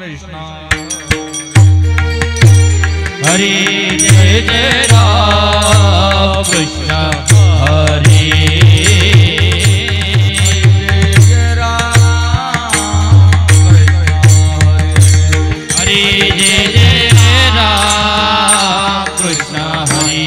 कृष्ण हरे जय जय राम कृष्ण हरे जय राम हरे जय जय राम कृष्ण हरे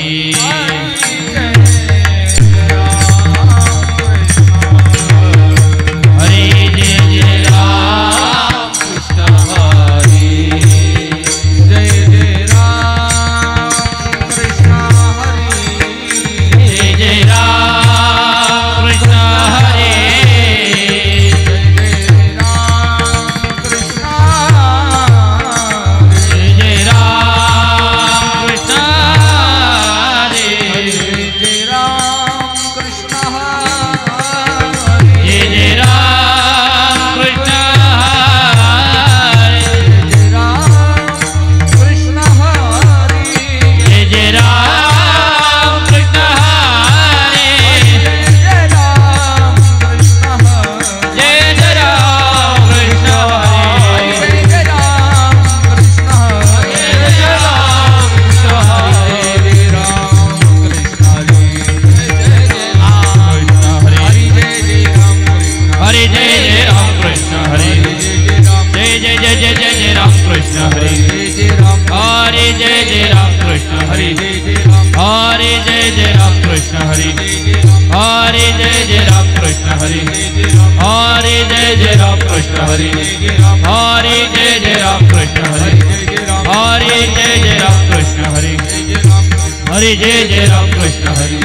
हरे जय जय राम कृष्ण हरे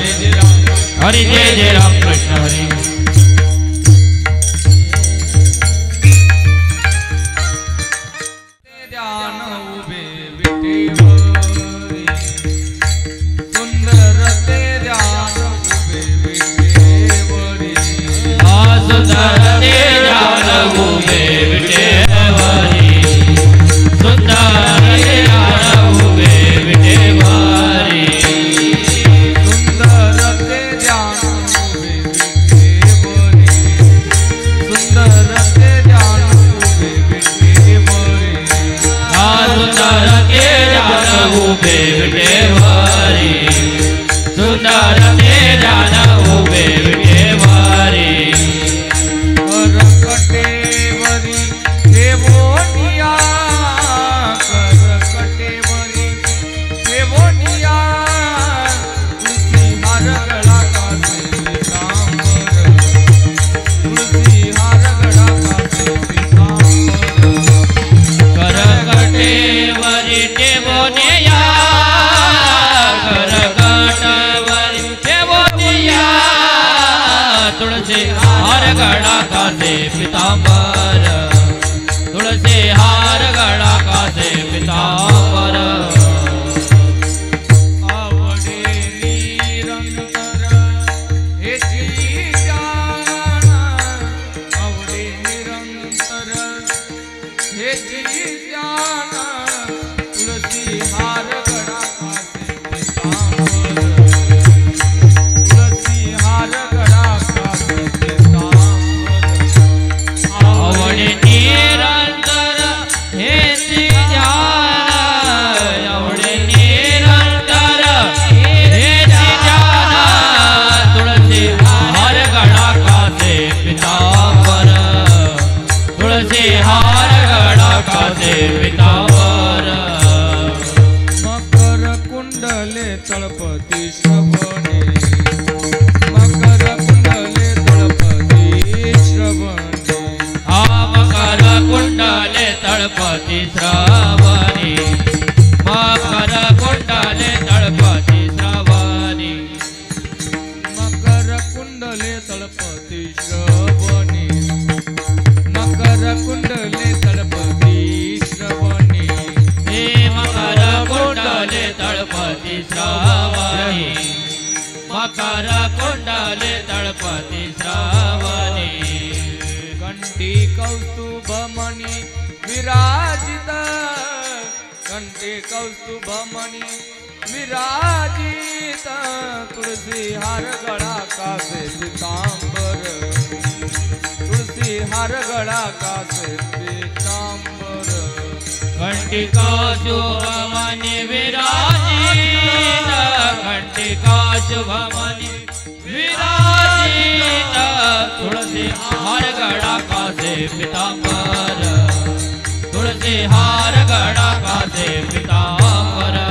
हरे जय जय राम कृष्ण हरे ध्यान उभे विटेवरी सुंदर ते ध्यान उभे विटेवरी सुंदर ते ध्यान उभे विटेवरी सुंदर ते ध्यान उभे विटेवरी उभे विटेवारी सुंदर ते जाना उभे विटेवारी करकटेवरी देवोनिया करकटेवरी देवोनिया तुलसी हार गला का पीतांबर तुलसी हार गला का पीतांबर करकटेवरी देवोनिया तुलसी हार गड़ा का दे पीतांबर तुलसी हार गड़ा का दे पीतांबर आवडे निरंतर हेची जाना आवडे निरंतर हेची जाना तुलसी हार गड़ा का दे पीतांबर तुलसी हार गड़ा आवडे निरंतर हेची जाना आवडे निरंतर हेची जाना तुलसी हार गड़ा का दे पीतांबर तुलसी हार गड़ा का दे पीतांबर मकर कुंडले तळपती श्रवणे मकर कुंडले तळपती श्रवणे मकर कुंडले तळपती श्रावणी मकर कुंडले तळपती श्रावणी मकर कुंडले तळपती श्रवणे मकर कुंडले तळपती श्रवणे हे मकर कुंडले तळपती श्रावणी मकर कुंडले तळपती श्रावणी कंठी कौस्तुभमणि विराजित कंठी कौस्तुभमणि विराजित तुलसी हार गड़ा का से पीतांबर तुलसी हार गड़ा का से पीतांबर घंटिका शुभमणि विराजित घंटिका शुभमणि विराजित तुलसी हार गड़ा कासे पीतांबर तुलसी हार गड़ा कासे पीतांबर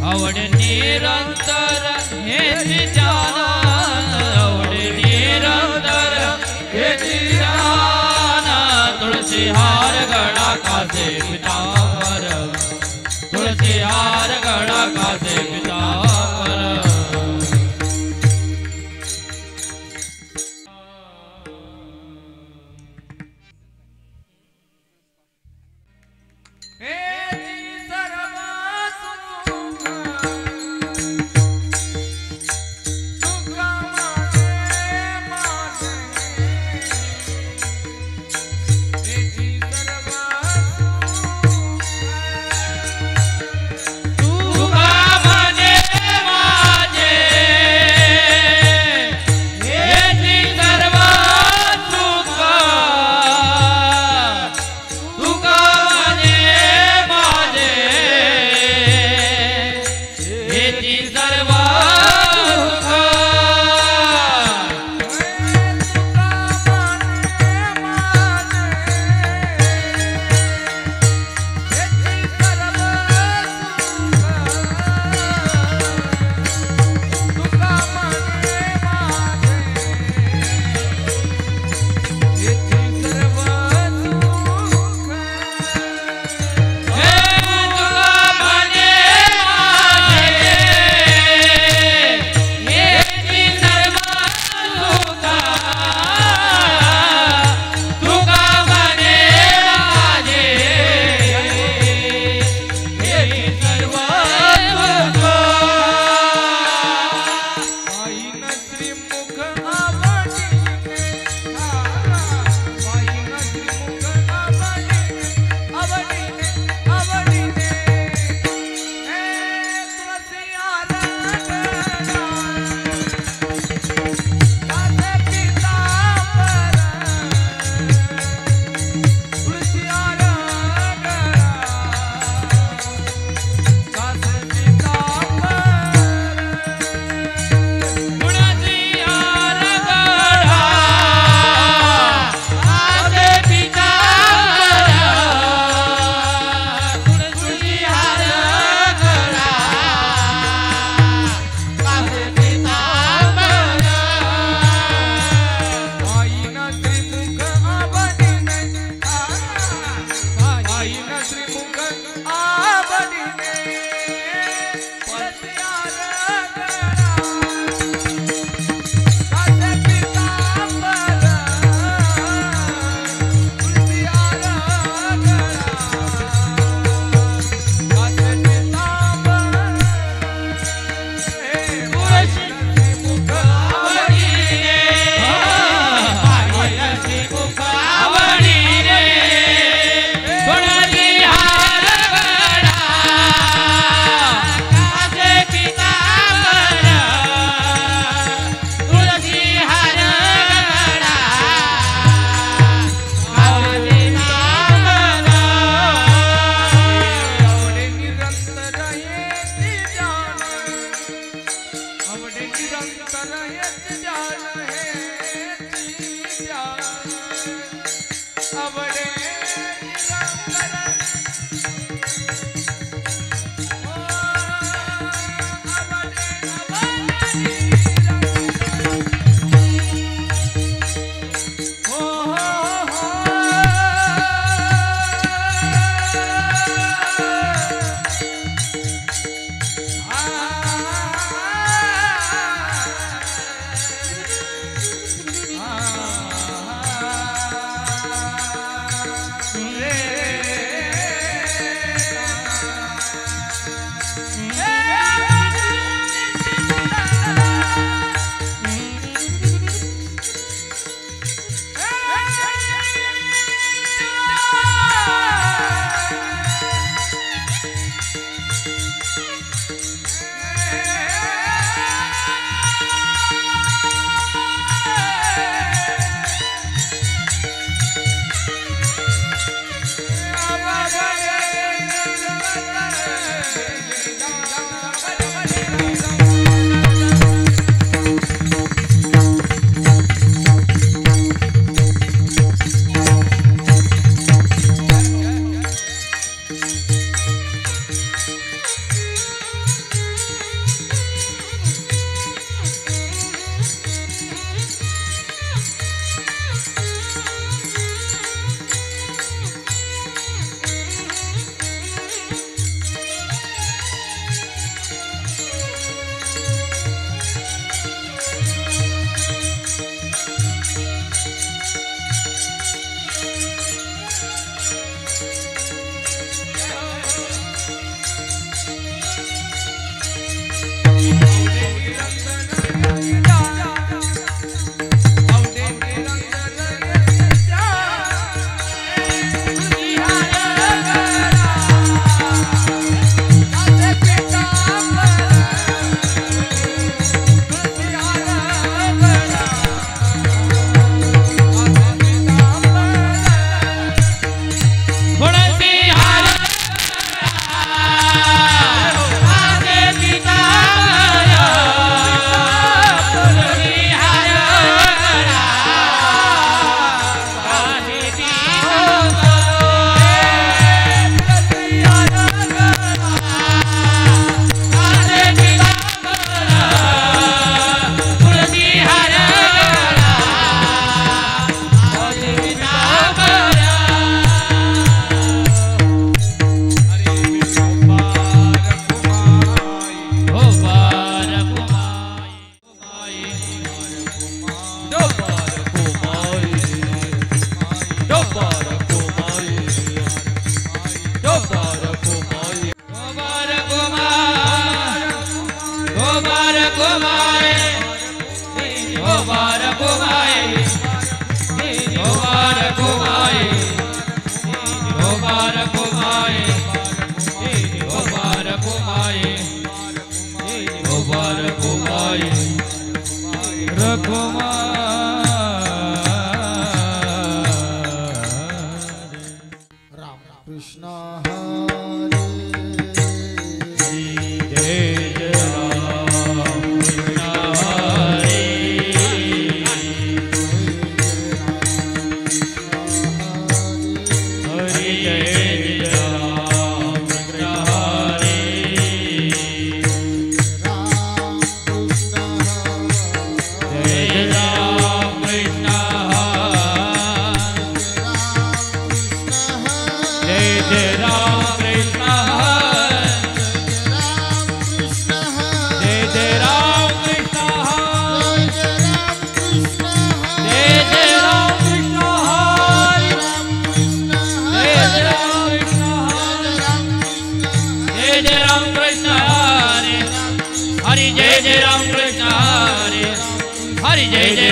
अवड़ निरंतर हे जाना अवड़ निरंतर हे जाना तुलसी हार गड़ा कासे पीतांबर तुलसी हार गड़ा कासे पीतांबर सुखा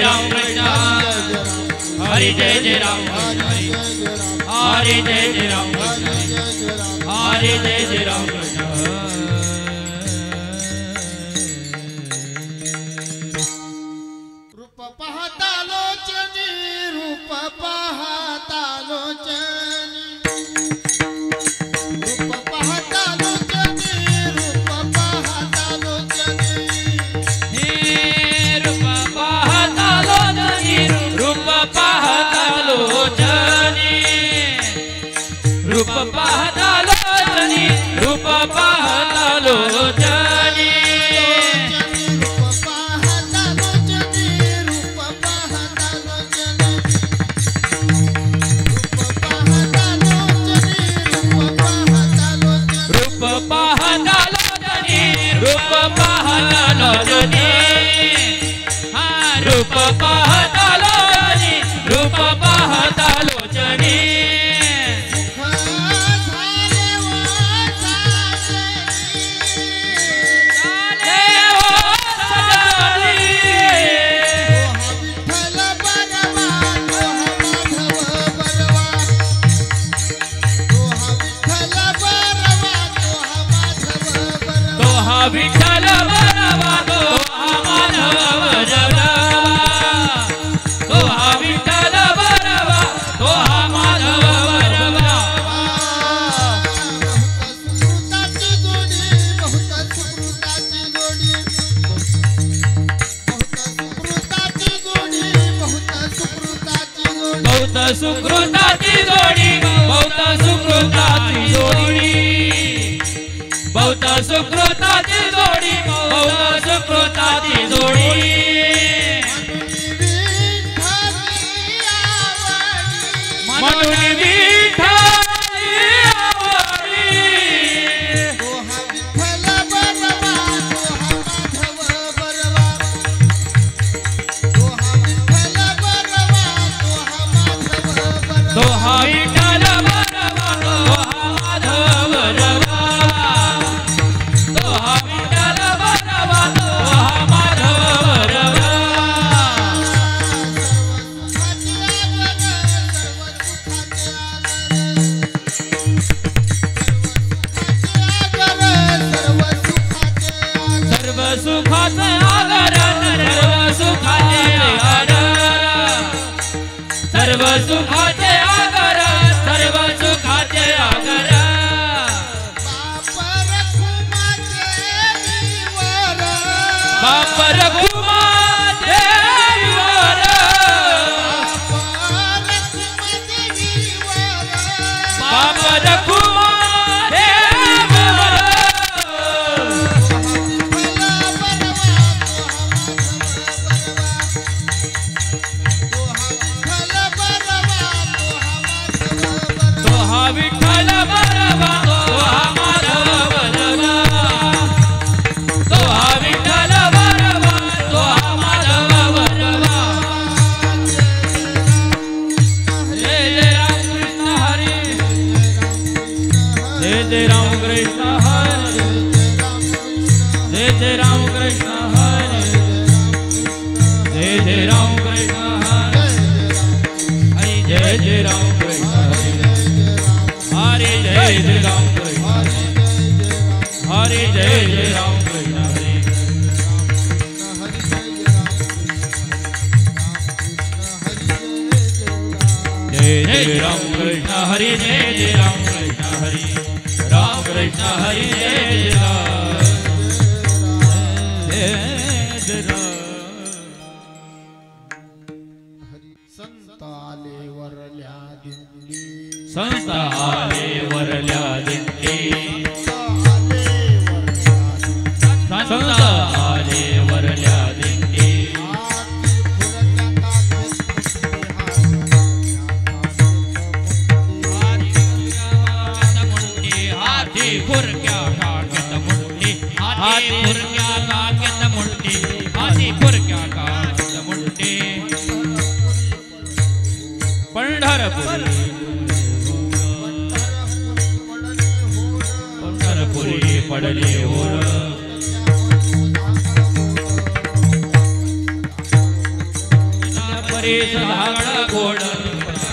राम कृष्ण हरि जय जय राम कृष्ण हरि जय जय राम कृष्ण हरि जय जय राम कृष्ण रूप पाहता लोचनी रूप पाहता लोचनी रूप पाहता लोचनी रूप पाहता लोचनी हे रूप पाहता लोचनी रूप पाहता लोचनी रूप पाहता लोचनी रूप पाहता लोचनी रूप पाहता लोचनी रूप पाहता लोचनी हा रूप पाहता लोचनी रूप पाहता लोचनी विठ्ठल बरवा तो माधव बरवा तो विठ्ठल बरवा तो माधव बरवा बहुत सुकृताची जोडी बहुत सुकृताची जोडी बहुत सुकृताची जोडी बहुत सुकृताची जोडी म्हणून विठ्ठलाची आवडी तो हा विठ्ठल बरवा तो हा माधव बरवा तो हा विठ्ठल बरवा तो हा माधव बरवा सर्व सुखाचे आगर सर्व सुखाचे आगर सर्व सुखाचे आगर सर्व सुखाचे आगर बाप रखुमा देवीवर बाप रखुमा देवीवर तो हा विठ्ठल बरवा तो हा माधव बरवा तो हा विठ्ठल बरवा तो हा माधव बरवा जय जय राम कृष्ण हरी जय जय राम कृष्ण हरी जय जय राम कृष्ण हरी जय जय राम कृष्ण हरी हरि जय जय राम कृष्ण हरि हरि जय जय राम कृष्ण हरि जय जय राम कृष्ण हरि जय जय राम कृष्ण हरि जय जय राम कृष्ण हरि राम कृष्ण हरि जय जय राम जय जय राम संताले वरल्या दिंडी संत आले वरल्या दिंडी संत आले वरल्या दिंडी हाती फुरक्या कागद मुंडी हाती फुरक्या कागद मुंडी हाती फुरक्या कागद मुंडी पंढरपुरी पडले होर परीस धागड गोड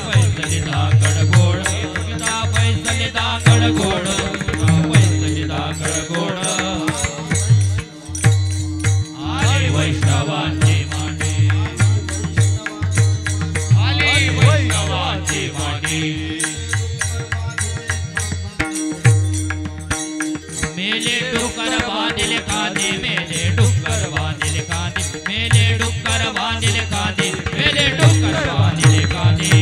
पैसली धागड गोड पैसली धागड गोड पैसली धागड गोड आली वैष्णवांची मांडी आली वैष्णवांची मांडी मेले डुक्कर बांधिले कांदे मेले डुक्कर बांधिले कांदे मेले डुक्कर बांधिले कांदे मेले डुक्कर बांधिले कांदे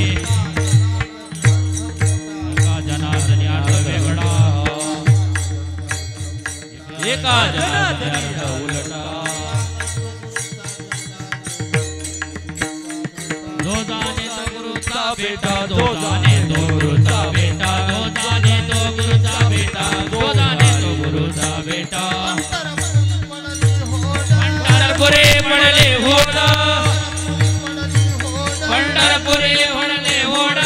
एका जनार्दनी अर्थ वेगळा एका जनार्दनी अर्थ उलटा जो जाने तो गुरुचा बेटा जो जाने तो गुरुचा बेटा जो जाने तो गुरुचा बेटा जो जाने तो गुरुचा बेटा पंढरपुरे पडले होड पंढरपुरे पडले होड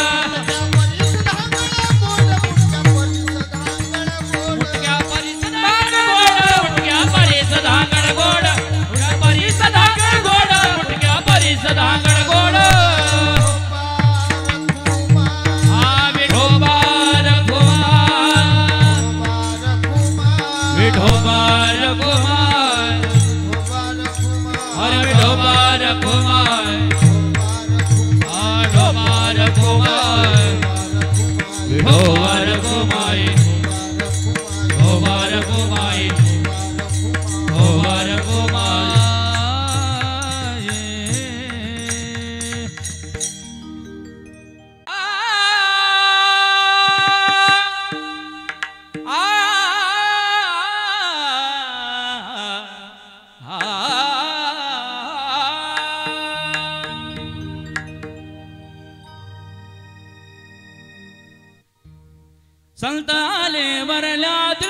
मुटक्या परीस धांगड गोड मुटक्या परीस धांगड गोड मुटक्या परीस धांगड गोड विठोबार कुमार अरे विठोबार कुमार आडोबार कुमार विठोबार कुमार विठोबार कुमार विठोबार कुमार संत आले वरल्यात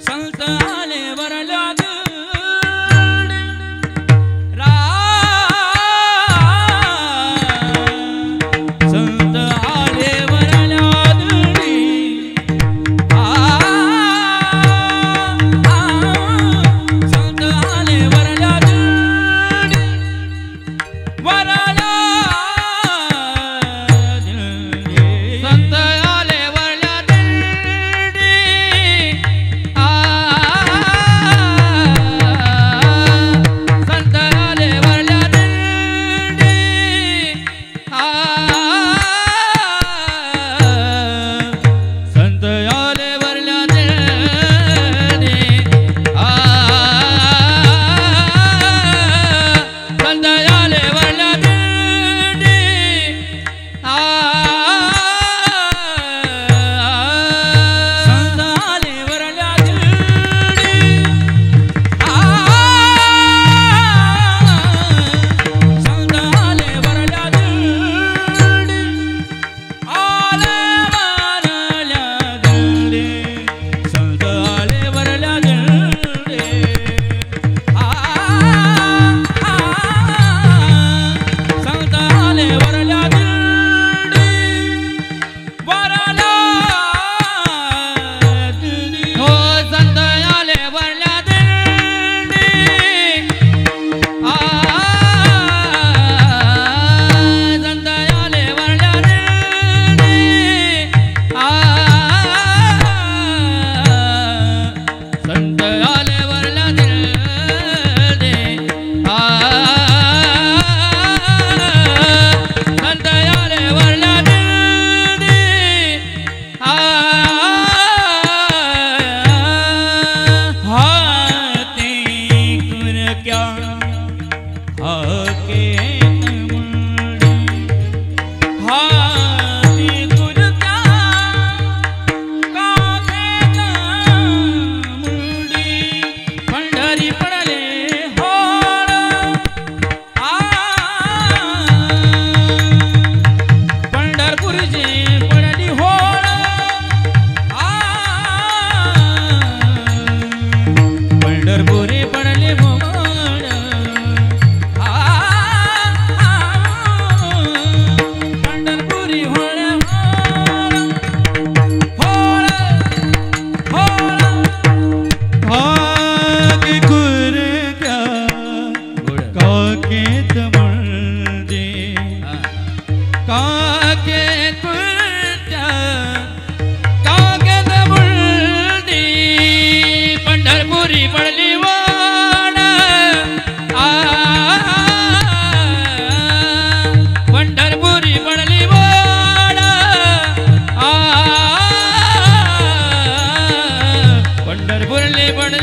संत आले वरल्यात संत आले वरल्यात संत आले वरल्यात संत आले वरल्या दिंडी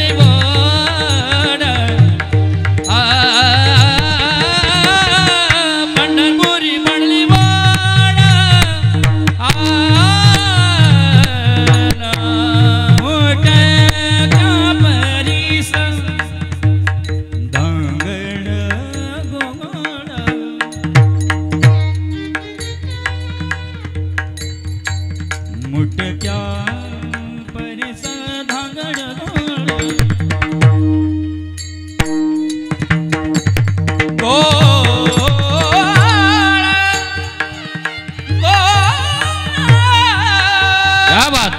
बनली गोड पंढरपुरी बनली गोड मोठ्या परीस धांगड गोड मोठ्या परीस धांगड क्या बात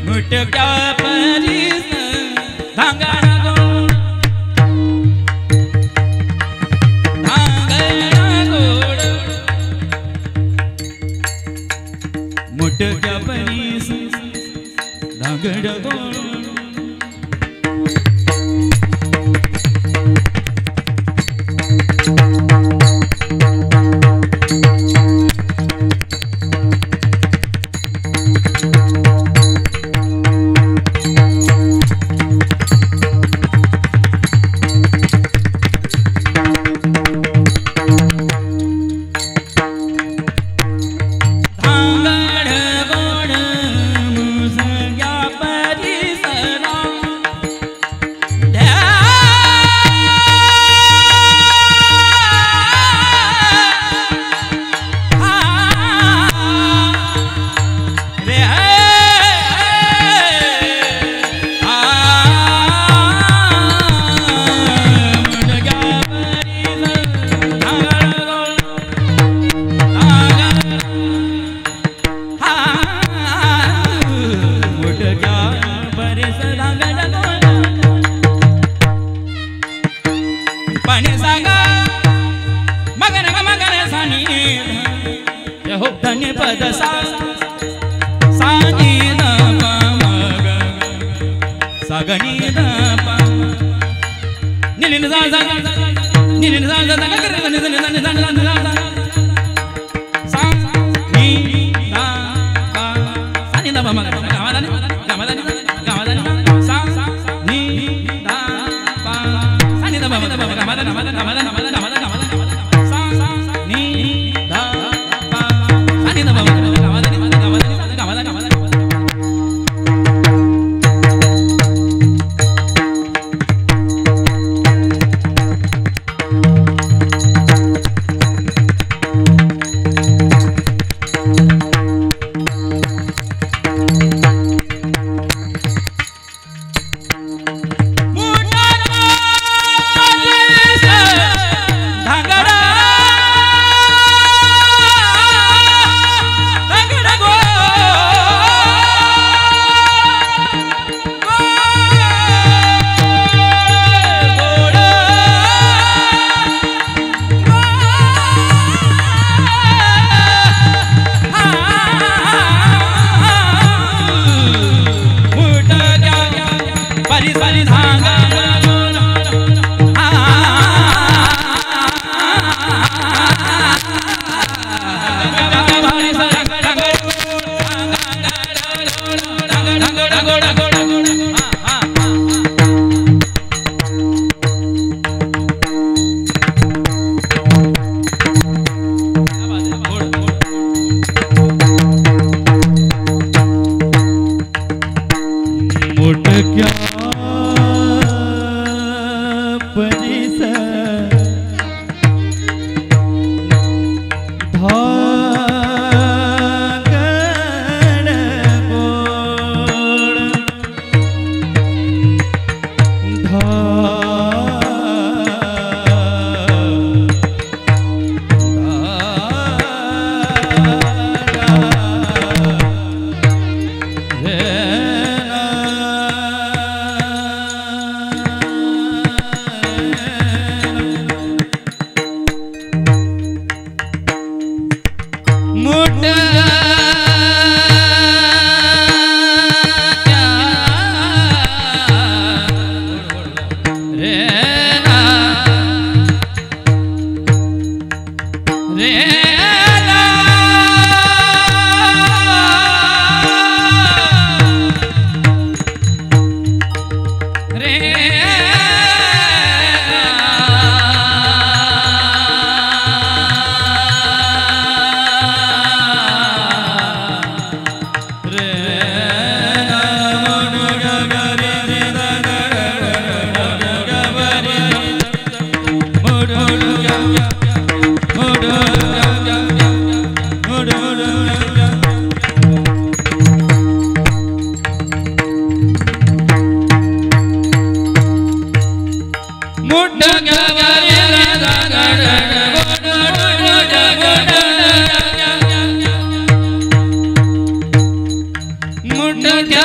मुटक्या परीस धांगड गोड मुटक्या परीस धांगड गोड धन्य पद सा नी द प म ग सा ग नी द प नि नि सा सा नि नि सा सा ग ग नि नि नि सा सा सा नि द प सा नि द प म ग ग म द नि सा नि द प सा नि द प म ग म द मुटक्या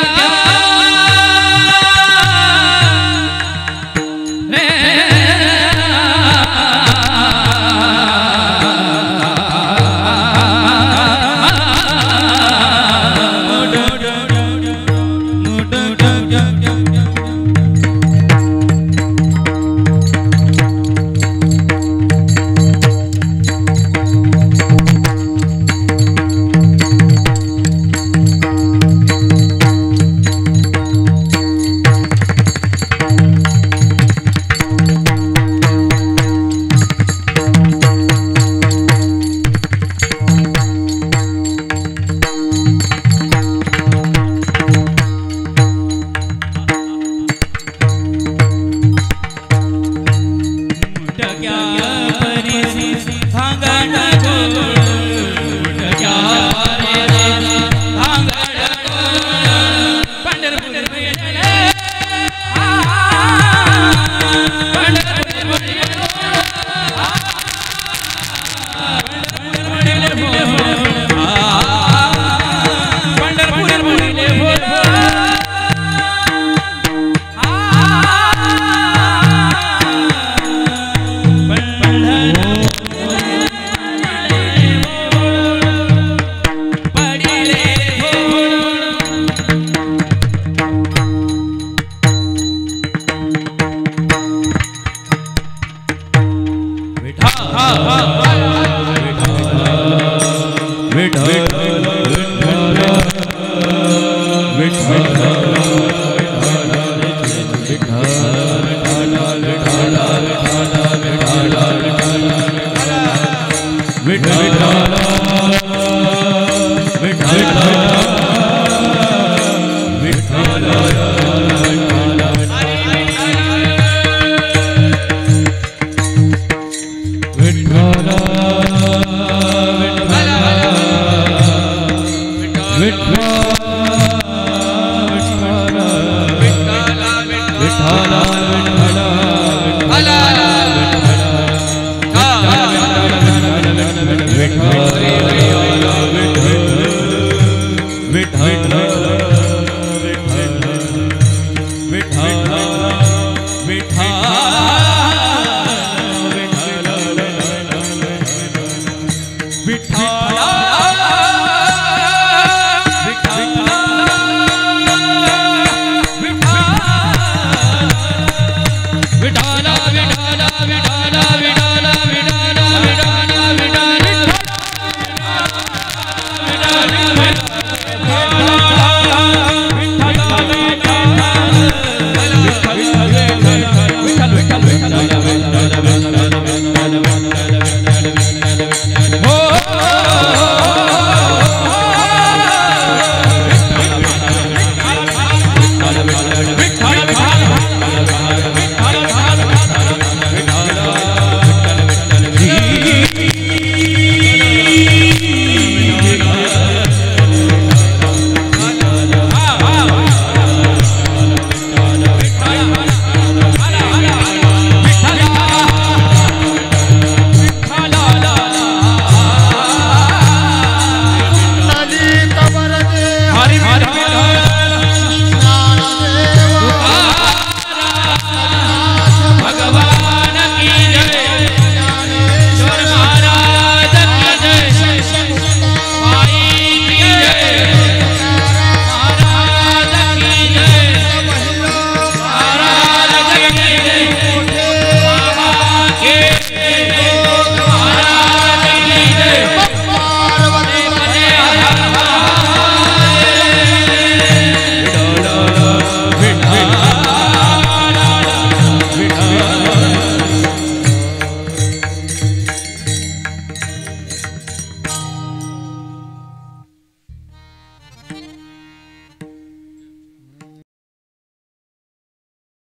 विठ्ठल